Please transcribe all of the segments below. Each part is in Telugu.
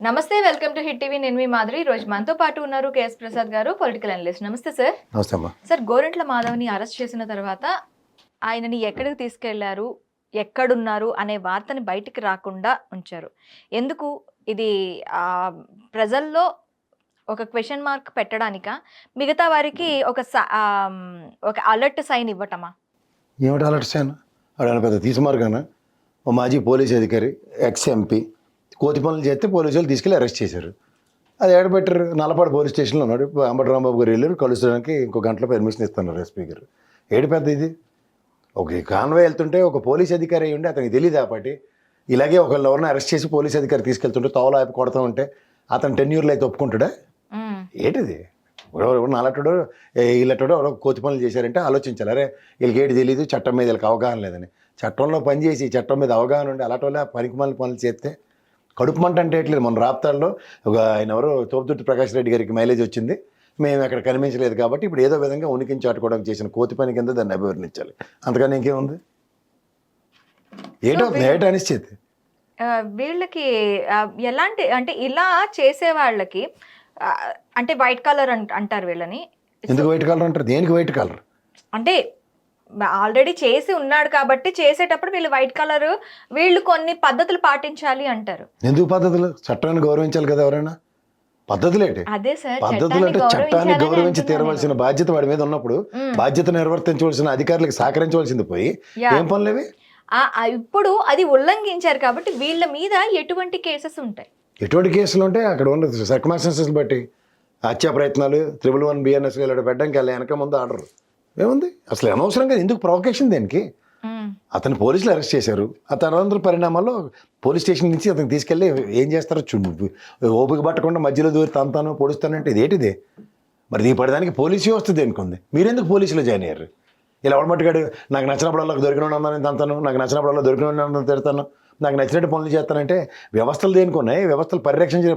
నమస్తే, వెల్కమ్ టు హిట్ టీవీ. నేను మీ మాధురి. ఈ రోజు మనతో పాటు ఉన్నారు కేఎస్ ప్రసాద్ గారు, పొలిటికల్ అనలిస్ట్. నమస్తే సార్. నమస్తే అమ్మా. సార్, గోరంట్ల మాధవ్ని అరెస్ట్ చేసిన తర్వాత ఆయనని ఎక్కడికి తీసుకెళ్లారు, ఎక్కడున్నారు అనే వార్తని బయటికి రాకుండా ఉంచారు. ఎందుకు? ఇది ప్రజల్లో ఒక క్వశ్చన్ మార్క్ పెట్టడానికా, మిగతా వారికి ఒక అలర్ట్ సైన్ ఇవ్వటమా? ఏమిటి అలర్ట్ సైన్? అక్కడ పెద్ద తీసుమార్గానా? ఓ మాజీ పోలీస్ అధికారి, ఎక్స్-ఎంపీ కోతి పనులు చేస్తే పోలీసులు తీసుకెళ్ళి అరెస్ట్ చేశారు. అది ఏడబెట్టారు. నల్లపాడు పోలీస్ స్టేషన్లో ఉన్నాడు. అంబటి రాంబాబు గారు వెళ్ళారు, కలుసుకోవడానికి ఇంకో గంటలో పర్మిషన్ ఇస్తున్నారు ఎస్పీ గారు. ఏడు పెద్ద ఇది. ఒక కాన్వాయ్ వెళ్తుంటే ఒక పోలీస్ అధికారి అయ్యి ఉండి అతనికి తెలియదు ఆపాటి. ఇలాగే ఒకళ్ళు ఎవరిని అరెస్ట్ చేసి పోలీస్ అధికారి తీసుకెళ్తుంటే తోవలో ఆపి కొడతా ఉంటే అతను 10 years అయితే ఒప్పుకుంటాడా? ఏంటిది? నల్లటోడు వీళ్ళటోడు ఎవరో కోతి పనులు చేశారంటే ఆలోచించాలి. అరే వీళ్ళకి ఏడు తెలియదు, చట్టం మీద వీళ్ళకి అవగాహన లేదని. చట్టంలో పనిచేసి చట్టం మీద అవగాహన ఉండి అలాంటి పనికిమాలిన పనులు చేస్తే కడుపు మంట అంటే ఎట్లేదు. మన రాప్తాల్లో ఒక ఆయన ఎవరో తోపుదుర్తి ప్రకాష్ రెడ్డి గారికి మైలేజ్ వచ్చింది, మేము అక్కడ కనిపించలేదు కాబట్టి ఇప్పుడు ఏదో విధంగా ఉనికిని చాటుకోవడానికి చేసిన కోతి పని కింద దాన్ని అభివర్ణించాలి. అంతకని ఇంకేముంది? ఏటో అనిశ్చితి. వీళ్ళకి ఎలాంటి అంటే ఇలా చేసే వాళ్ళకి అంటే వైట్ కలర్ అంటారు వీళ్ళని. ఎందుకు వైట్ కలర్ అంటారు? దేనికి వైట్ కలర్? అంటే ఆల్రెడీ చేసి ఉన్నాడు కాబట్టి చేసేటప్పుడు వీళ్ళు వైట్ కలర్, వీళ్ళు కొన్ని పద్ధతులు పాటించాలి అంటారు. ఎందుకు పద్ధతులు? చట్టాన్ని గౌరవించాలి కదా ఎవరైనా. పద్ధతులేంటి? అదే సార్, పద్ధతులు అంటే చట్టాన్ని గౌరవించి తీరవలసిన బాధ్యత వాడి మీద ఉన్నప్పుడు బాధ్యత నిర్వర్తించవలసిన అధికారులకు సహకరించవలసింది పోయి ఏం పనులేవి? ఇప్పుడు అది ఉల్లంఘించారు కాబట్టి వీళ్ళ మీద ఎటువంటి కేసెస్ ఉంటాయి? ఎటువంటి కేసులు ఉంటాయి? అక్కడ ఉన్న సర్కమ్స్టాన్సెస్ బట్టి హత్యా ప్రయత్నాలు, 111 BNS ఇలా పెట్టడానికి వెళ్ళి వెనక ముందు ఆర్డర్ ఏముంది? అసలు అనవసరంగా ఎందుకు ప్రొవకేషన్ దేనికి? అతను పోలీసులు అరెస్ట్ చేశారు. ఆ తర్వాత పరిణామాల్లో పోలీస్ స్టేషన్ నుంచి అతను తీసుకెళ్ళి ఏం చేస్తారో ఓపిక పట్టకుండా మధ్యలో దూరి తంతాను పొడుస్తానంటే ఇదేంటిదే? మరి ఈ పడడానికి పోలీసు వ్యవస్థ దేనికి ఉంది? మీరెందుకు పోలీసులో జాయిన్ అయ్యారు? ఇలా ఎవడమట్టుగాడు నాకు నచ్చినప్పుడల్లా దొరికిన తంతాను, నాకు నచ్చినప్పుడల్లా దొరికిన తిడతాను, నాకు నచ్చినట్టు పనులు చేస్తానంటే వ్యవస్థలు దేనికి ఉన్నాయి? వ్యవస్థలు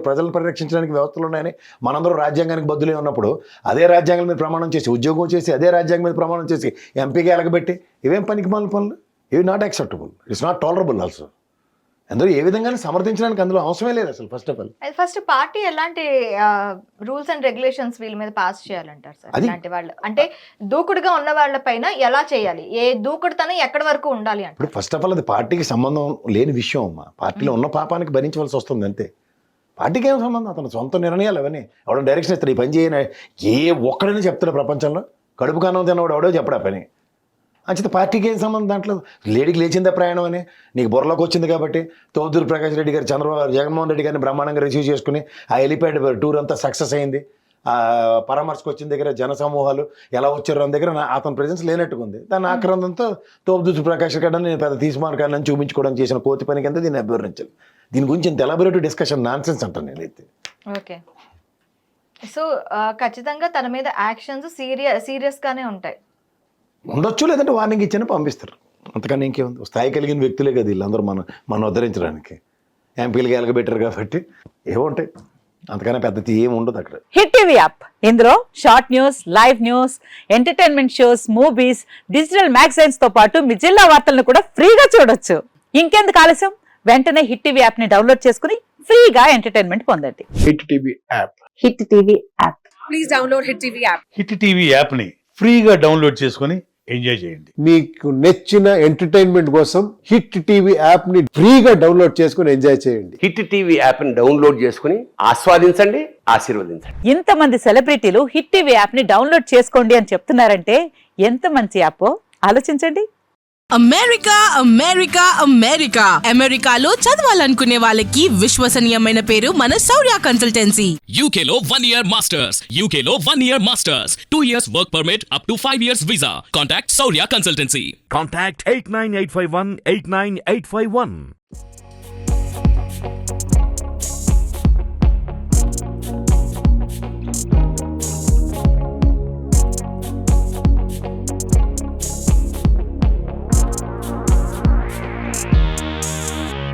ప్రజలను పరిరక్షించడానికి వ్యవస్థలు ఉన్నాయని మనందరూ రాజ్యాంగానికి బద్దులే ఉన్నప్పుడు అదే రాజ్యాంగం మీద ప్రమాణం చేసి, ఉద్యోగం చేసి, అదే రాజ్యాంగం మీద ప్రమాణం చేసి ఎంపీగా ఎలగబెట్టి ఇవేం పనికి మాలిన పనులు? ఇవి not acceptable. It's not tolerable also. అందులో ఏ విధంగా సమర్థించడానికి అందులో అవసరమే లేదు అసలు. ఫస్ట్ పార్టీ ఎలాంటి రూల్స్ అండ్ రెగ్యులేషన్స్ వీళ్ళ మీద పాస్ చేయాలంటారు సార్? అలాంటి వాళ్ళు అంటే దూకుడుగా ఉన్న వాళ్ళ పైన ఎలా చేయాలి? ఏ దూకుడుతనం ఎక్కడి వరకు ఉండాలి అంటే? ఇప్పుడు ఫస్ట్ ఆఫ్ ఆల్ అది పార్టీకి సంబంధం లేని విషయం అమ్మా. పార్టీలో ఉన్న పాపానికి భరించవలసి వస్తుంది అంతే. పార్టీకి ఏం సంబంధం? అతను సొంత నిర్ణయాలు అవన్నీ. ఎవడో డైరెక్షన్ ఇస్తాడు, ఈ పని చేయని ఏ ఒక్కడైనా చెప్తాడు ప్రపంచంలో. కడుపు కానం తిన్నవాడు ఎవడో చెప్పడా పని. అంచేత పార్టీకి ఏం సంబంధం? దాంట్లో లేడీకి లేచిందే ప్రయాణం అని నీకు బుర్రలోకి వచ్చింది కాబట్టి తోపుదుర్తి ప్రకాష్ రెడ్డి గారు జగన్మోహన్ రెడ్డి గారిని బ్రహ్మాండంగా రిసీవ్ చేసుకుని ఆ హెలిప్యాడ్ టూర్ అంతా సక్సెస్ అయింది. పరామర్శకు వచ్చిన దగ్గర జన సమూహాలు ఎలా వచ్చారు అన్న దగ్గర అతని ప్రెజెన్స్ లేనట్టుకుంది. దాని ఆక్రందంతో తోపుదుర్తి ప్రకాష్ రెడ్డి నేను పెద్ద తీసుమార్గాన్ని చూపించుకోవడం చేసిన కోతి పని కింద దీన్ని అభివర్ణించాలి. దీని గురించి ఇంత ఎలాబొరేటివ్ డిస్కషన్ నాన్ సెన్స్ అంటాను నేనైతే. ఓకే, సో ఖచ్చితంగా తన మీద యాక్షన్స్ సీరియస్గానే ఉంటాయి. ఉండొచ్చు, లేదంటే వార్నింగ్ ఇచ్చిన పంపిస్తారు. అంతకన్నా ఇంకేముంది? స్థాయి కలిగిన వ్యక్తులే కదా వీళ్ళందరూ మనం ఉద్ధరించడానికి. ఎంపీలుగా ఎలగబెట్టారు కాబట్టి ఏముంటాయి? అంతకన్నా పెద్ద ఏమి ఉండదు అక్కడ. హిట్ టీవీ యాప్, ఇందులో short news, live news, entertainment shows, movies, digital magazines తో పాటు మీ జిల్లా వార్తలను కూడా ఫ్రీగా చూడొచ్చు. ఇంకెందుకు ఆలస్యం? వెంటనే హిట్ టీవీ యాప్ ని డౌన్లోడ్ చేసుకుని ఫ్రీగా ఎంటర్టైన్మెంట్ పొందండి. Hit TV app. Hit TV app. Please download hit TV app. Hit TV app ని ఫ్రీగా డౌన్లోడ్ చేసుకుని ఎంజాయ్ చేయండి. మీకు నచ్చిన ఎంటర్టైన్మెంట్ కోసం హిట్ టీవీ యాప్ ని ఫ్రీగా డౌన్లోడ్ చేసుకుని ఎంజాయ్ చేయండి. హిట్ టీవీ యాప్ ని డౌన్లోడ్ చేసుకుని ఆస్వాదించండి, ఆశీర్వదించండి. ఇంతమంది సెలబ్రిటీలు హిట్ టీవీ యాప్ ని డౌన్లోడ్ చేసుకోండి అని చెప్తున్నారంటే ఎంత మంచి యాప్ ఆలోచించండి. అమెరికా అమెరికా అమెరికా అమెరికాలో చదవాలనుకునే వాళ్ళకి విశ్వసనీయమైన పేరు మన శౌర్య కన్సల్టెన్సీ. UK లో 1 year masters. UK లో 1 year masters. 2 years work permit up to 5 years visa. Contact Saurya Consultancy. Contact 89851 89851.